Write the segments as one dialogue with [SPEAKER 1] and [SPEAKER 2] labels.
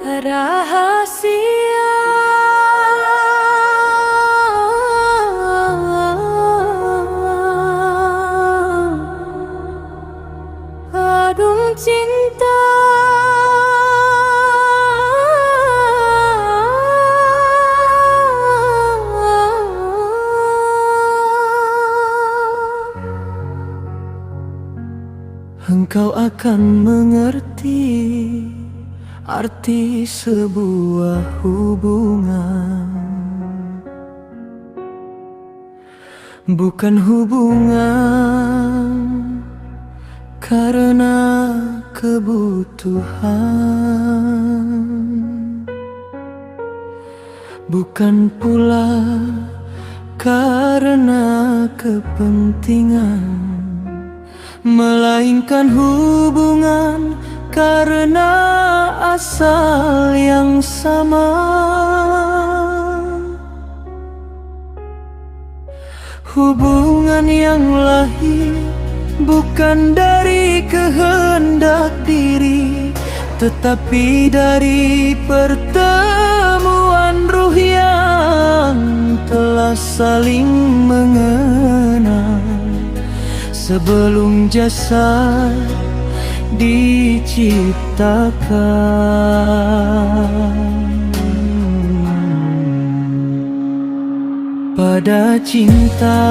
[SPEAKER 1] Rahasia adung cinta
[SPEAKER 2] engkau akan mengerti arti sebuah hubungan. Bukan hubungan karena kebutuhan, bukan pula karena kepentingan, melainkan hubungan karena asal yang sama. Hubungan yang lahir bukan dari kehendak diri, tetapi dari pertemuan ruh yang telah saling mengenal sebelum jasad diciptakan. Pada cinta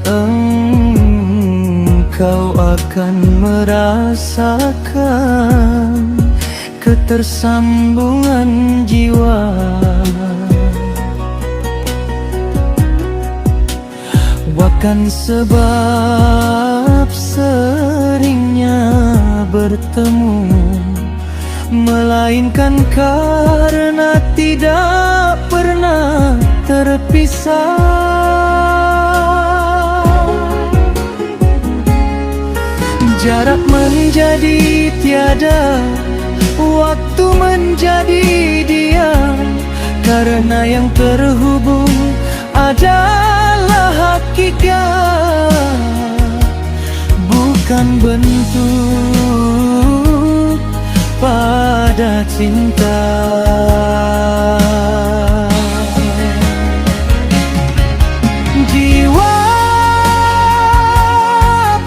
[SPEAKER 2] engkau akan merasakan ketersambungan jiwa. Bukan sebab seringnya bertemu, melainkan karena tidak pernah terpisah. Jarak menjadi tiada, waktu menjadi diam, karena yang terhubung adalah hakikat, bukan bentuk pada cinta. Jiwa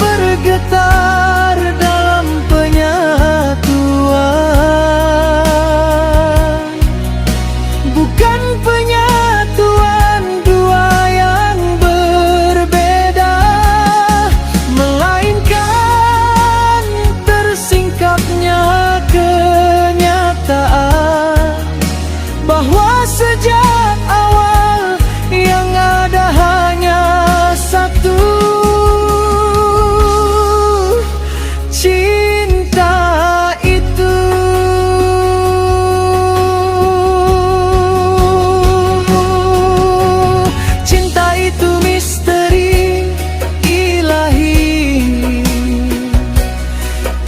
[SPEAKER 2] bergetar dalam penyatuan, bukan penyatuan dua yang berbeda, melainkan tersingkapnya kenyataan bahwa sejak awal yang ada hanya satu, cinta itu. Cinta itu misteri ilahi,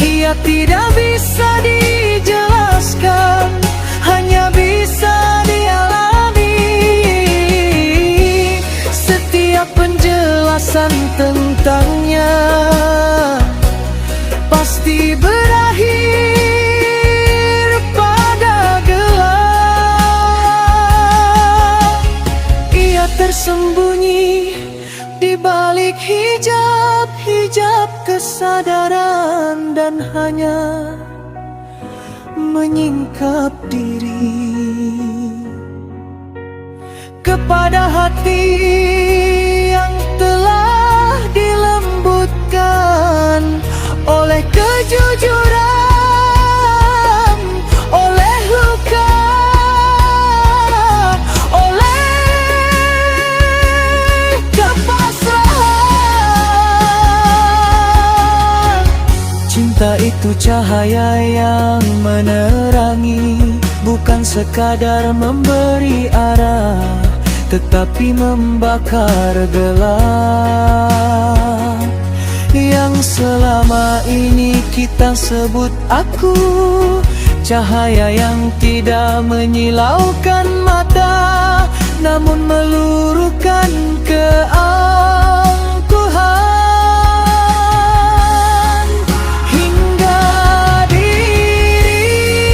[SPEAKER 2] ia tidak bisa dijelaskan, hanya bisa dialami. Setiap penjelasan tentangnya pasti berakhir pada gelap. Ia tersembunyi di balik hijab-hijab kesadaran dan hanya menyingkap diri kepada hati yang telah dilembutkan oleh kejujuran, oleh luka, oleh kepasrahan. Cinta itu cahaya yang menerangi, bukan sekadar memberi arah, tetapi membakar gelap yang selama ini kita sebut aku. Cahaya yang tidak menyilaukan mata, namun meluruhkan keangkuhan hingga diri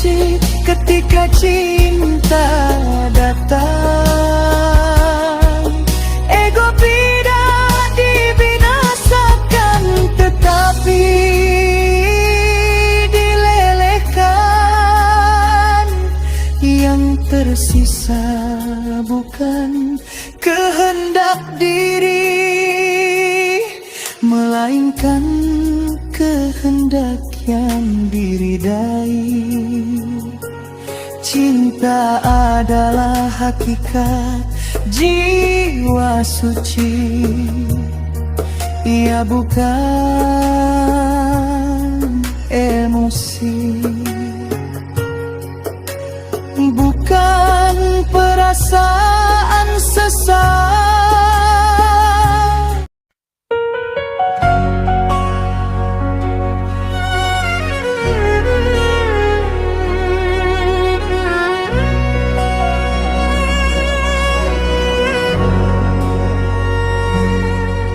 [SPEAKER 2] suci ketika cinta datang. Ego tidak dibinasakan, tetapi dilelehkan. Yang tersisa bukan kehendak diri, melainkan kehendak yang diridai. Cinta adalah hakikat jiwa suci, ia bukan emosi, bukan perasaan sesak.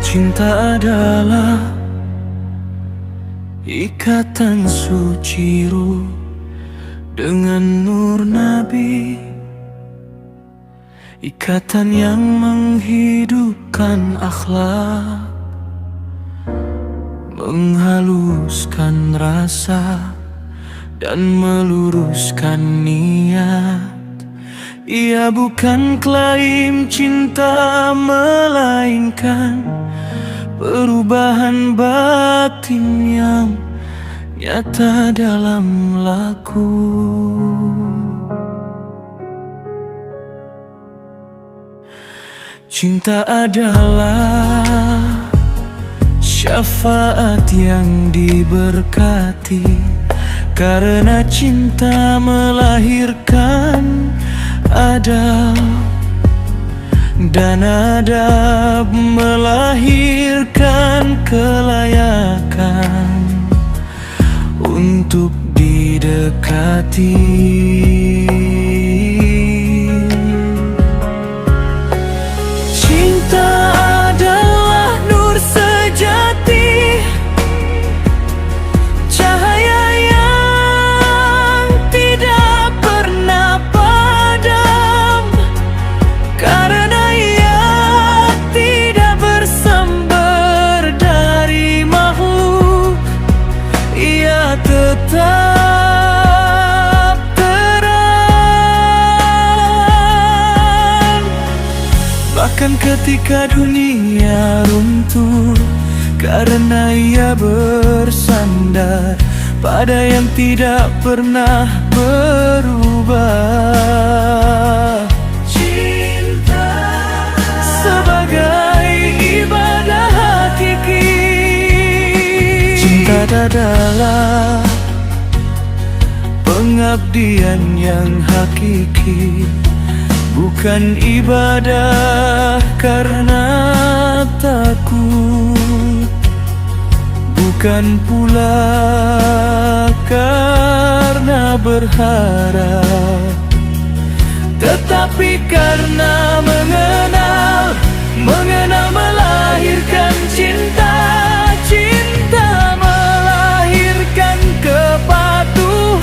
[SPEAKER 2] Cinta adalah ikatan suci ruh dengan nur Nabi, ikatan yang menghidupkan akhlak, menghaluskan rasa dan meluruskan niat. Ia bukan klaim cinta, melainkan perubahan batin yang nyata dalam laku. Cinta adalah syafaat yang diberkati, karena cinta melahirkan adab, dan adab melahirkan kelayakan untuk didekati. Cinta adalah nur sejati, cahaya yang tidak pernah padam, karena ia tidak bersumber dari makhluk, ia tetap terang. Bahkan ketika dunia runtuh, karena ia bersandar pada yang tidak pernah berubah. Cinta sebagai ibadah hakiki. Cinta adalah pengabdian yang hakiki, bukan ibadah karena takut, bukan pula karena berharap, tetapi karena mengenal melahirkan cinta. Cinta melahirkan kepatuhan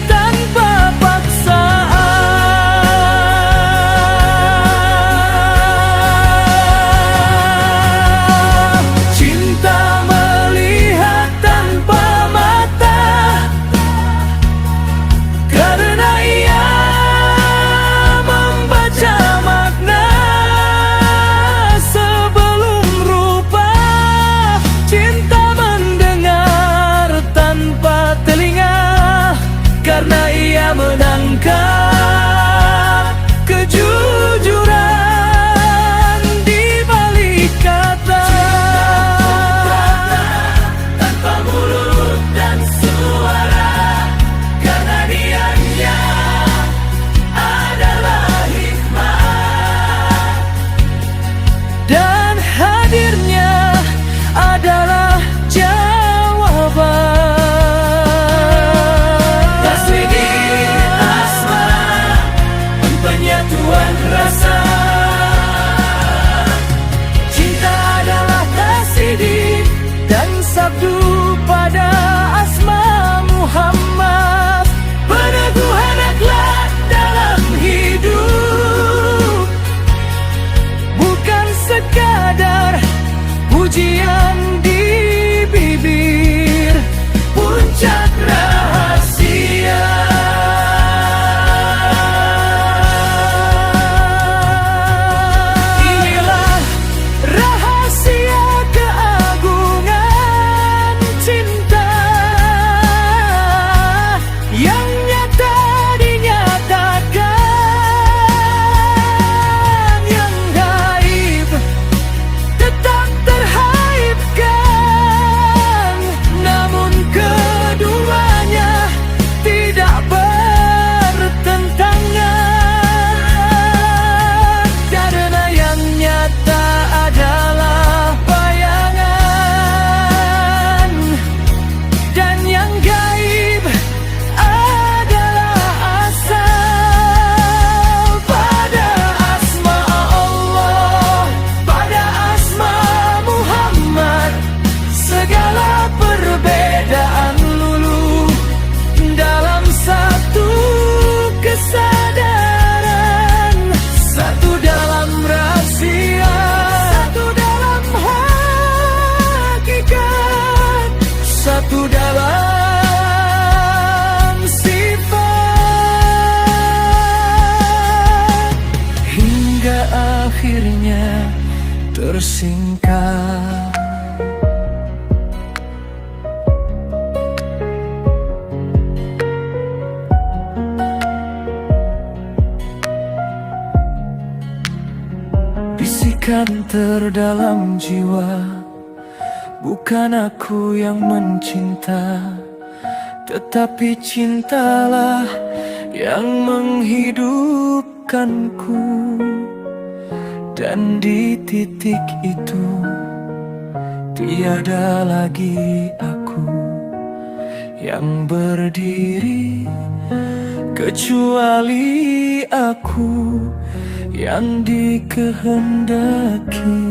[SPEAKER 2] tanpa paksaan. Cinta melihat tanpa mata, karena ia membaca perbedaan luluh dalam satu kesadaran, satu dalam rahasia, satu dalam hakikat, satu dalam sifat, hingga akhirnya tersingkap. Bisikan terdalam jiwa, bukan aku yang mencinta, tetapi cintalah yang menghidupkanku. Dan di titik itu tiada lagi aku yang berdiri, kecuali aku yang dikehendaki.